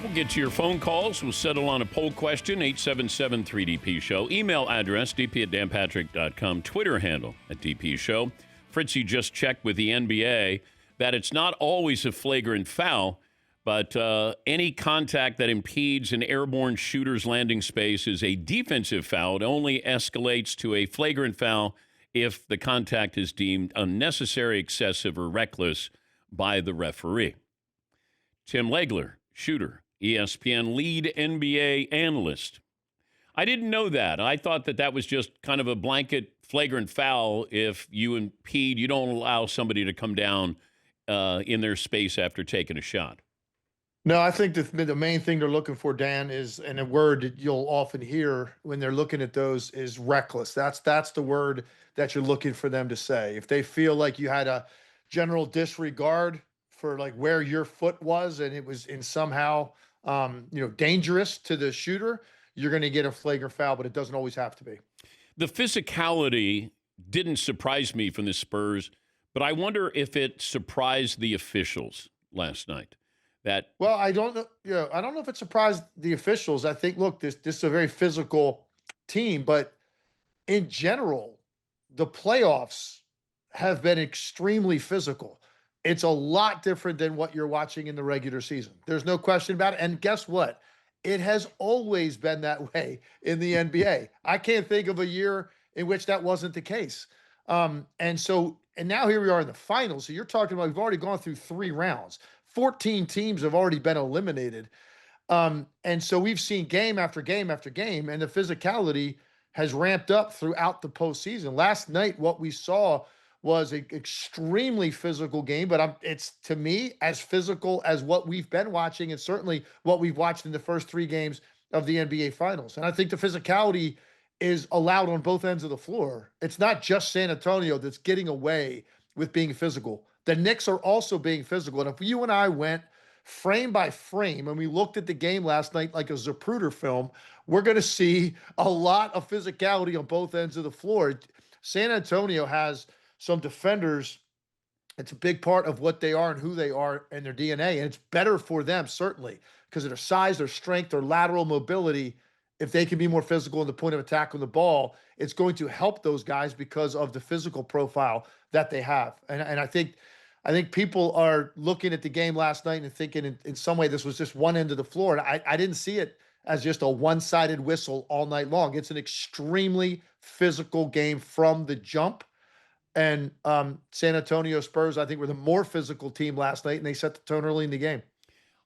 We'll get to your phone calls. We'll settle on a poll question, 877-3DP-SHOW. Email address, dp@danpatrick.com. Twitter handle @DP-SHOW. Fritzy just checked with the NBA that it's not always a flagrant foul, but any contact that impedes an airborne shooter's landing space is a defensive foul. It only escalates to a flagrant foul if the contact is deemed unnecessary, excessive, or reckless by the referee. Tim Legler, shooter, ESPN lead NBA analyst. I didn't know that. I thought that was just kind of a blanket flagrant foul if you impede, you don't allow somebody to come down in their space after taking a shot. No, I think the main thing they're looking for, Dan, is, and a word that you'll often hear when they're looking at those, is reckless. That's the word that you're looking for them to say. If they feel like you had a general disregard for like where your foot was and it was in somehow dangerous to the shooter, you're going to get a flagrant foul, but it doesn't always have to be. The physicality didn't surprise me from the Spurs, but I wonder if it surprised the officials last night. Well, I don't know. I don't know if it surprised the officials. I think, look, this is a very physical team, but in general, the playoffs have been extremely physical. It's a lot different than what you're watching in the regular season. There's no question about it. And guess what? It has always been that way in the NBA. I can't think of a year in which that wasn't the case. And now here we are in the finals. So you're talking about, we've already gone through 3 rounds. 14 teams have already been eliminated. And so we've seen game after game after game, and the physicality has ramped up throughout the postseason. Last night, what we saw was an extremely physical game, but it's, to me, as physical as what we've been watching, and certainly what we've watched in the first 3 games of the NBA Finals. And I think the physicality is allowed on both ends of the floor. It's not just San Antonio that's getting away with being physical. The Knicks are also being physical. And if you and I went frame by frame and we looked at the game last night like a Zapruder film, we're going to see a lot of physicality on both ends of the floor. San Antonio has some defenders. It's a big part of what they are and who they are and their DNA. And it's better for them, certainly, because of their size, their strength, their lateral mobility. If they can be more physical in the point of attack on the ball, it's going to help those guys because of the physical profile that they have. And I think people are looking at the game last night and thinking in some way this was just one end of the floor. And I didn't see it as just a one-sided whistle all night long. It's an extremely physical game from the jump. And San Antonio Spurs, I think, were the more physical team last night, and they set the tone early in the game.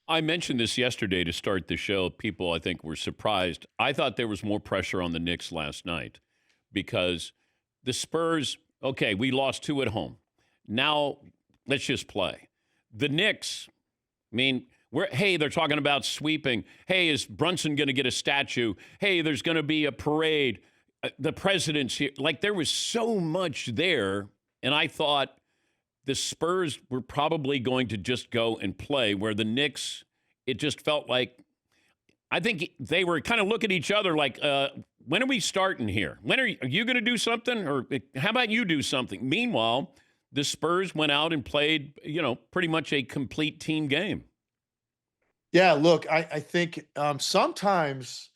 I mentioned this yesterday to start the show. People, I think, were surprised. I thought there was more pressure on the Knicks last night because the Spurs, okay, we lost 2 at home. Now let's just play. The Knicks, I mean, they're talking about sweeping. Hey, is Brunson going to get a statue? Hey, there's going to be a parade. The president's here. Like, there was so much there, and I thought the Spurs were probably going to just go and play, where the Knicks, it just felt like, I think they were kind of looking at each other like, when are we starting here? When are you going to do something? Or how about you do something? Meanwhile, the Spurs went out and played, pretty much a complete team game. Yeah, look, I think sometimes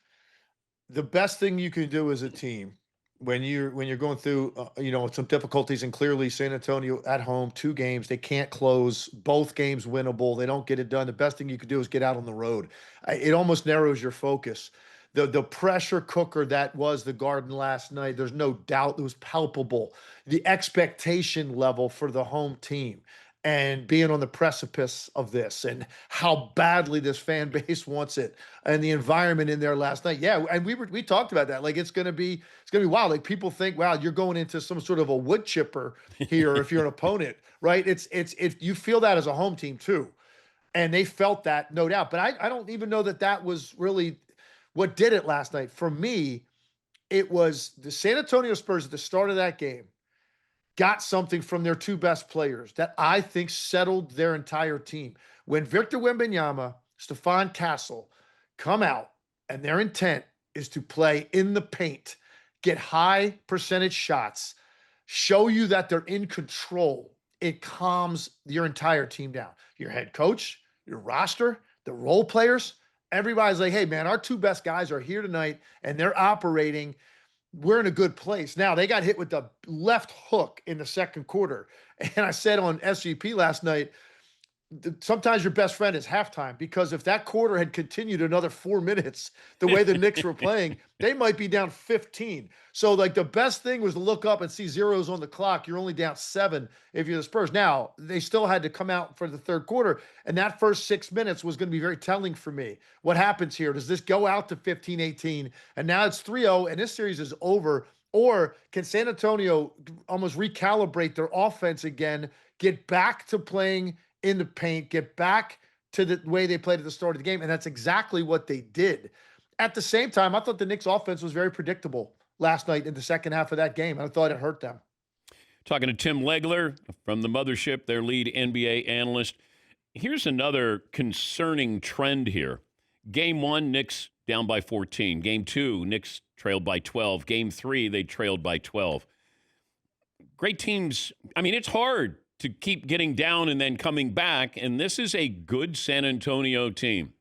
the best thing you can do as a team when you're going through some difficulties, and clearly San Antonio at home, 2 games, they can't close, both games winnable, they don't get it done. The best thing you could do is get out on the road. It almost narrows your focus. The pressure cooker that was the Garden last night, there's no doubt it was palpable. The expectation level for the home team and being on the precipice of this and how badly this fan base wants it and the environment in there last night. Yeah, and we talked about that. Like, it's gonna be wild. Like, people think, wow, you're going into some sort of a wood chipper here if you're an opponent, right? It's you feel that as a home team too. And they felt that, no doubt. But I don't even know that was really what did it last night. For me, it was the San Antonio Spurs at the start of that game got something from their 2 best players that I think settled their entire team. When Victor Wembanyama, Stephon Castle come out and their intent is to play in the paint, get high percentage shots, show you that they're in control, it calms your entire team down. Your head coach, your roster, the role players, everybody's like, hey, man, our two best guys are here tonight and they're operating. We're in a good place. Now, they got hit with the left hook in the second quarter. And I said on SGP last night, sometimes your best friend is halftime, because if that quarter had continued another 4 minutes, the way the Knicks were playing, they might be down 15. So, like, the best thing was to look up and see zeros on the clock. You're only down 7 if you're the Spurs. Now, they still had to come out for the third quarter, and that first 6 minutes was going to be very telling for me. What happens here? Does this go out to 15-18? And now it's 3-0, and this series is over. Or can San Antonio almost recalibrate their offense again, get back to playing in the paint, get back to the way they played at the start of the game? And that's exactly what they did. At the same time, I thought the Knicks offense was very predictable last night in the second half of that game. I thought it hurt them. Talking to Tim Legler from the Mothership, their lead NBA analyst. Here's another concerning trend here. Game 1, Knicks down by 14. Game 2, Knicks trailed by 12. Game 3, they trailed by 12. Great teams. I mean, it's hard to keep getting down and then coming back, and this is a good San Antonio team.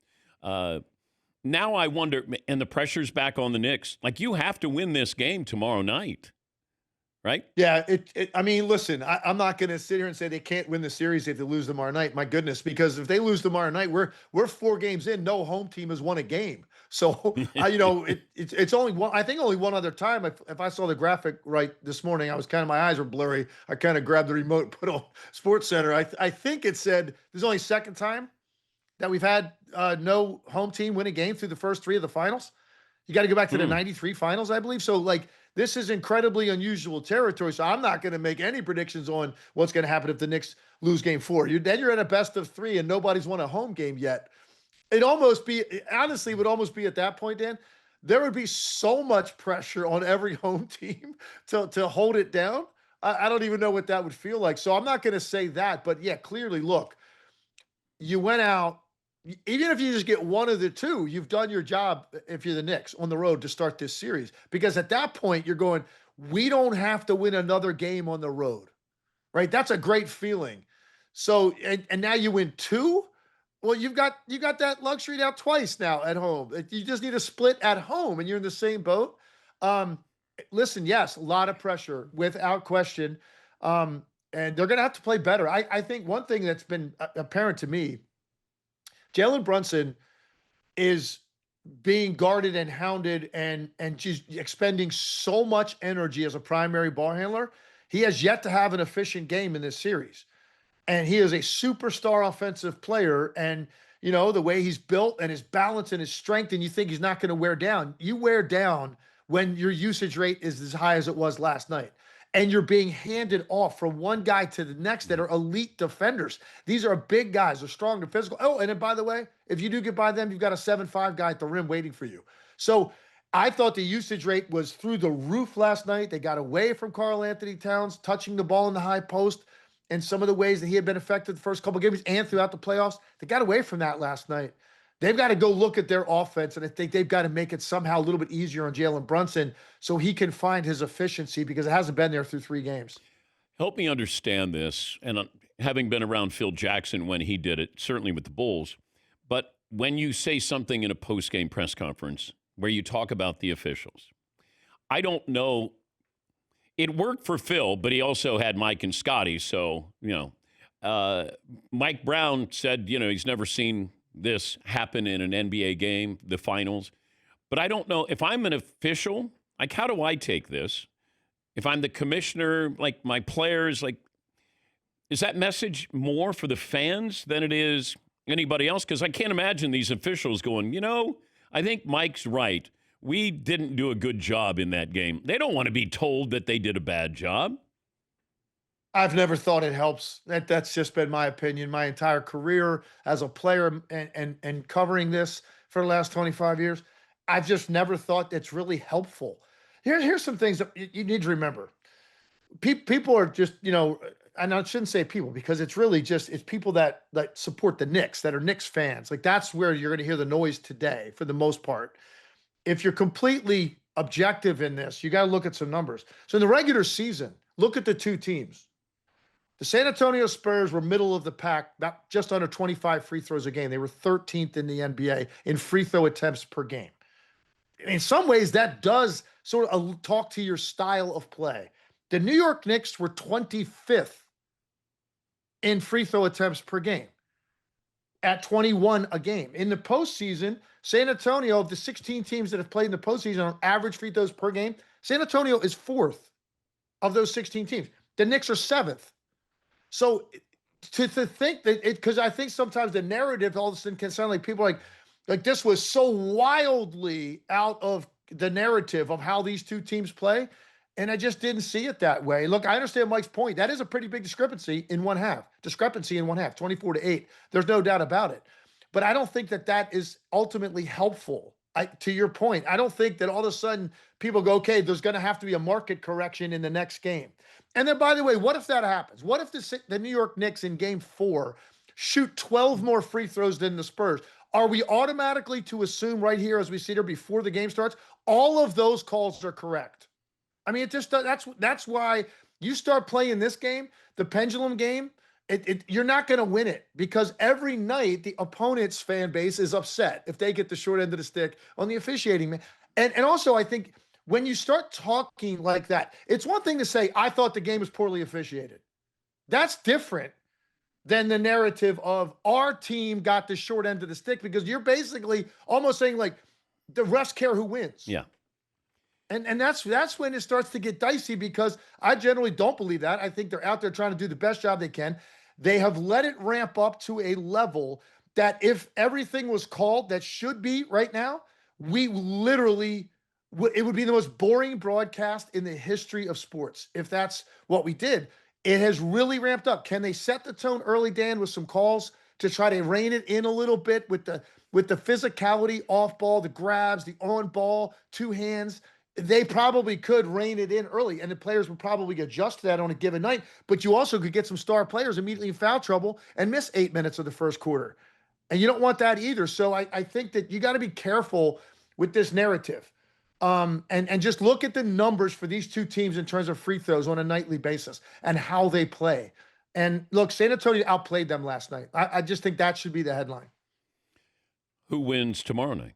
Now I wonder, and the pressure's back on the Knicks. Like, you have to win this game tomorrow night, right? Yeah, I mean, listen, I'm not going to sit here and say they can't win the series if they lose tomorrow night. My goodness, because if they lose tomorrow night, we're 4 games in. No home team has won a game. So, it's only one. I think only one other time. If I saw the graphic right this morning, my eyes were blurry. I kind of grabbed the remote, put on Sports Center. I think it said there's only second time that we've had no home team win a game through the first 3 of the finals. You got to go back to the 93 finals, I believe. So, like, this is incredibly unusual territory. So I'm not going to make any predictions on what's going to happen if the Knicks lose game 4. Then you're at a best of 3 and nobody's won a home game yet. It would almost be at that point, Dan, there would be so much pressure on every home team to hold it down. I don't even know what that would feel like. So I'm not going to say that. But yeah, clearly, look, you went out. Even if you just get one of the two, you've done your job if you're the Knicks on the road to start this series. Because at that point, you're going, we don't have to win another game on the road, right? That's a great feeling. So, and now you win 2. Well, you got that luxury now twice now at home. You just need a split at home, and you're in the same boat. Listen, yes, a lot of pressure without question, and they're going to have to play better. I think one thing that's been apparent to me, Jalen Brunson is being guarded and hounded and just expending so much energy as a primary ball handler. He has yet to have an efficient game in this series. And he is a superstar offensive player. And, the way he's built and his balance and his strength, and you think he's not going to wear down. You wear down when your usage rate is as high as it was last night. And you're being handed off from one guy to the next that are elite defenders. These are big guys. They're strong, they're physical. Oh, and then, by the way, if you do get by them, you've got a 7'5" guy at the rim waiting for you. So I thought the usage rate was through the roof last night. They got away from Karl Anthony Towns touching the ball in the high post and some of the ways that he had been affected the first couple of games and throughout the playoffs. They got away from that last night. They've got to go look at their offense, and I think they've got to make it somehow a little bit easier on Jalen Brunson so he can find his efficiency, because it hasn't been there through 3 games. Help me understand this, and having been around Phil Jackson when he did it, certainly with the Bulls, but when you say something in a post-game press conference where you talk about the officials, I don't know. It worked for Phil, but he also had Mike and Scotty, so, Mike Brown said, he's never seen this happen in an NBA game, the finals. But I don't know if I'm an official, like, how do I take this? If I'm the commissioner, like, my players, like, is that message more for the fans than it is anybody else? Because I can't imagine these officials going, I think Mike's right. We didn't do a good job in that game. They don't want to be told that they did a bad job. I've never thought it helps. That's just been my opinion my entire career as a player and covering this for the last 25 years. I've just never thought it's really helpful. Here's some things that you need to remember. People are just, and I shouldn't say people, because it's really just, it's people that support the Knicks, that are Knicks fans. Like, that's where you're going to hear the noise today for the most part. If you're completely objective in this, you got to look at some numbers. So in the regular season, look at the 2 teams. The San Antonio Spurs were middle of the pack, about just under 25 free throws a game. They were 13th in the NBA in free throw attempts per game. In some ways, that does sort of talk to your style of play. The New York Knicks were 25th in free throw attempts per game at 21 a game. In the postseason, San Antonio, of the 16 teams that have played in the postseason on average free throws per game, San Antonio is fourth of those 16 teams. The Knicks are seventh. So to think that because I think sometimes the narrative all of a sudden can sound like people like this was so wildly out of the narrative of how these two teams play. And I just didn't see it that way. Look, I understand Mike's point. That is a pretty big discrepancy in one half, 24-8. There's no doubt about it. But I don't think that is ultimately helpful. To your point, I don't think that all of a sudden people go, okay, there's going to have to be a market correction in the next game. And then, by the way, what if that happens? What if the New York Knicks in game 4 shoot 12 more free throws than the Spurs? Are we automatically to assume right here as we sit here before the game starts, all of those calls are correct? I mean, it just that's why you start playing this game, the pendulum game. You're not going to win it because every night the opponent's fan base is upset if they get the short end of the stick on the officiating. And also, I think when you start talking like that, it's one thing to say, I thought the game was poorly officiated. That's different than the narrative of our team got the short end of the stick, because you're basically almost saying like the refs care who wins. Yeah. And that's when it starts to get dicey, because I generally don't believe that. I think they're out there trying to do the best job they can. They have let it ramp up to a level that if everything was called that should be right now, we literally it would be the most boring broadcast in the history of sports if that's what we did. It has really ramped up. Can they set the tone early, Dan, with some calls to try to rein it in a little bit with the physicality off ball, the grabs, the on ball, two hands? They probably could rein it in early, and the players would probably adjust to that on a given night. But you also could get some star players immediately in foul trouble and miss 8 minutes of the first quarter. And you don't want that either. So I think that you got to be careful with this narrative. And just look at the numbers for these two teams in terms of free throws on a nightly basis and how they play. And look, San Antonio outplayed them last night. I just think that should be the headline. Who wins tomorrow night?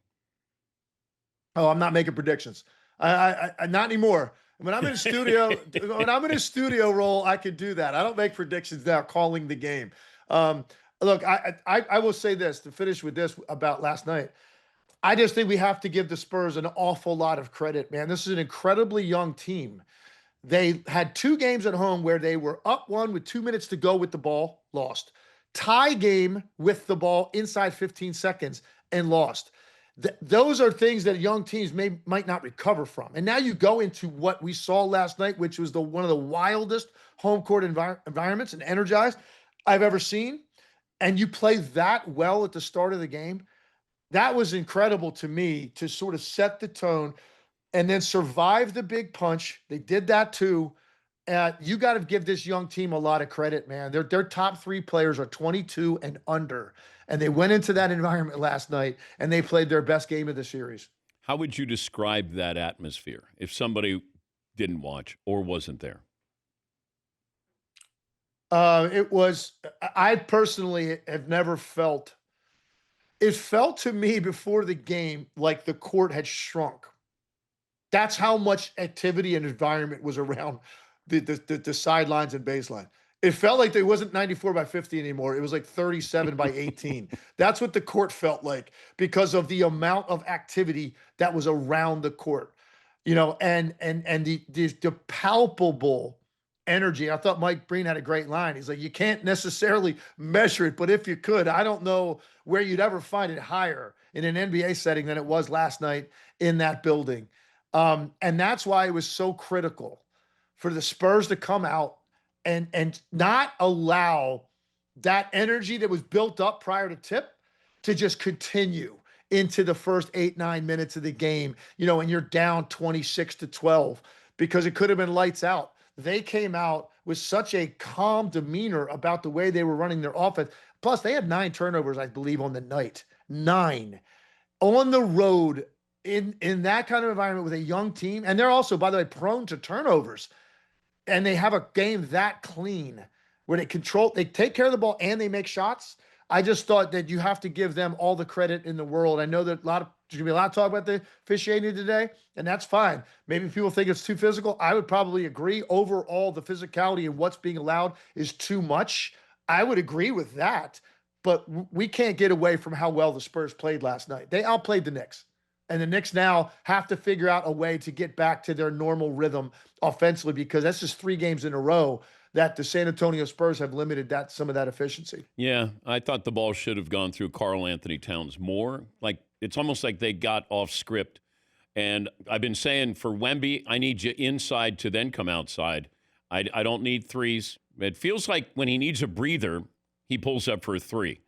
Oh, I'm not making predictions. I not anymore. When I'm in a studio role, I can do that. I don't make predictions now, calling the game. Look, I will say this to finish with this about last night. I just think we have to give the Spurs an awful lot of credit, man. This is an incredibly young team. They had 2 games at home where they were up 1 with 2 minutes to go with the ball, lost. Tie game with the ball inside 15 seconds and lost. Those are things that young teams might not recover from. And now you go into what we saw last night, which was one of the wildest home court environments and energized I've ever seen. And you play that well at the start of the game. That was incredible to me, to sort of set the tone and then survive the big punch. They did that too. You got to give this young team a lot of credit, man. Their top 3 players are 22 and under. And they went into that environment last night and they played their best game of the series. How would you describe that atmosphere if somebody didn't watch or wasn't there? I personally have never felt, it felt to me before the game like the court had shrunk. That's how much activity and environment was around the sidelines and baseline. It felt like it wasn't 94 by 50 anymore. It was like 37 by 18. That's what the court felt like because of the amount of activity that was around the court, and the palpable energy. I thought Mike Breen had a great line. He's like, you can't necessarily measure it, but if you could, I don't know where you'd ever find it higher in an NBA setting than it was last night in that building. And that's why it was so critical for the Spurs to come out and not allow that energy that was built up prior to tip to just continue into the first 8-9 minutes of the game, and you're down 26-12, because it could have been lights out. They came out with such a calm demeanor about the way they were running their offense. Plus, they had 9 turnovers, I believe, on the night. 9. On the road, in that kind of environment with a young team. And they're also, by the way, prone to turnovers. And they have a game that clean where they take care of the ball and they make shots. I just thought that you have to give them all the credit in the world. I know that there's going to be a lot of talk about the officiating today, and that's fine. Maybe people think it's too physical. I would probably agree. Overall, the physicality and what's being allowed is too much. I would agree with that, but we can't get away from how well the Spurs played last night. They outplayed the Knicks, and the Knicks now have to figure out a way to get back to their normal rhythm offensively, because that's just 3 games in a row that the San Antonio Spurs have limited some of that efficiency. Yeah, I thought the ball should have gone through Karl Anthony Towns more. Like, it's almost like they got off script. And I've been saying for Wemby, I need you inside to then come outside. I don't need threes. It feels like when he needs a breather, he pulls up for a 3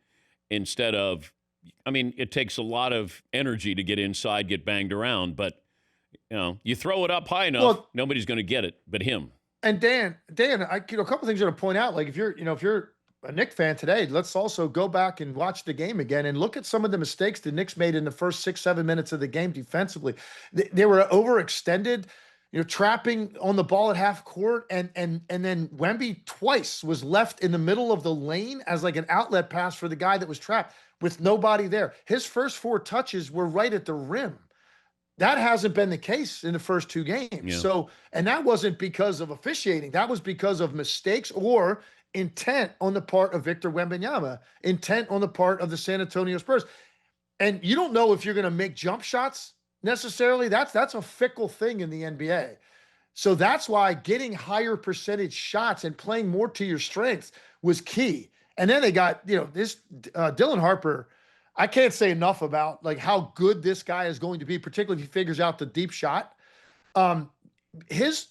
instead of, I mean, it takes a lot of energy to get inside, get banged around, but you throw it up high enough, nobody's going to get it but him. And Dan, a couple things I'm going to point out. Like if you're a Knicks fan today, let's also go back and watch the game again and look at some of the mistakes the Knicks made in the first 6-7 minutes of the game defensively. They were overextended, trapping on the ball at half court, and then Wemby twice was left in the middle of the lane as like an outlet pass for the guy that was trapped with nobody there. His first 4 touches were right at the rim. That hasn't been the case in the first 2 games. Yeah. So, and that wasn't because of officiating. That was because of mistakes or intent on the part of Victor Wembanyama, intent on the part of the San Antonio Spurs. And you don't know if you're going to make jump shots necessarily. That's a fickle thing in the NBA. So that's why getting higher percentage shots and playing more to your strengths was key. And then they got, this Dylan Harper. I can't say enough about like how good this guy is going to be, particularly if he figures out the deep shot. His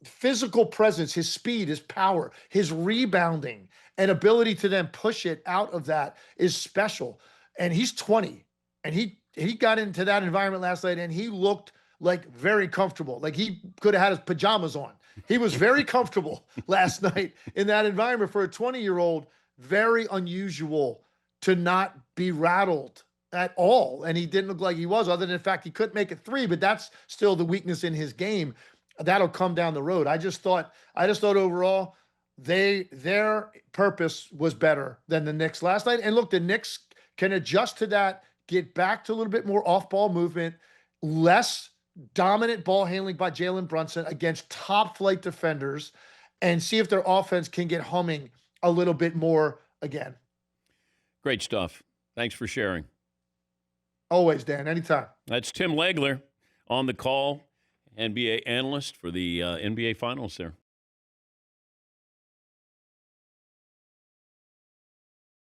physical presence, his speed, his power, his rebounding, and ability to then push it out of that is special. And he's 20, and he got into that environment last night, and he looked like very comfortable. Like he could have had his pajamas on. He was very comfortable last night in that environment for a 20-year-old. Very unusual to not be rattled at all. And he didn't look like he was, other than the fact he couldn't make a 3, but that's still the weakness in his game. That'll come down the road. I just thought overall their purpose was better than the Knicks last night. And look, the Knicks can adjust to that, get back to a little bit more off-ball movement, less dominant ball handling by Jalen Brunson against top-flight defenders, and see if their offense can get humming a little bit more again. Great stuff. Thanks for sharing. Always, Dan. Anytime. That's Tim Legler on the call, NBA analyst for the NBA Finals there.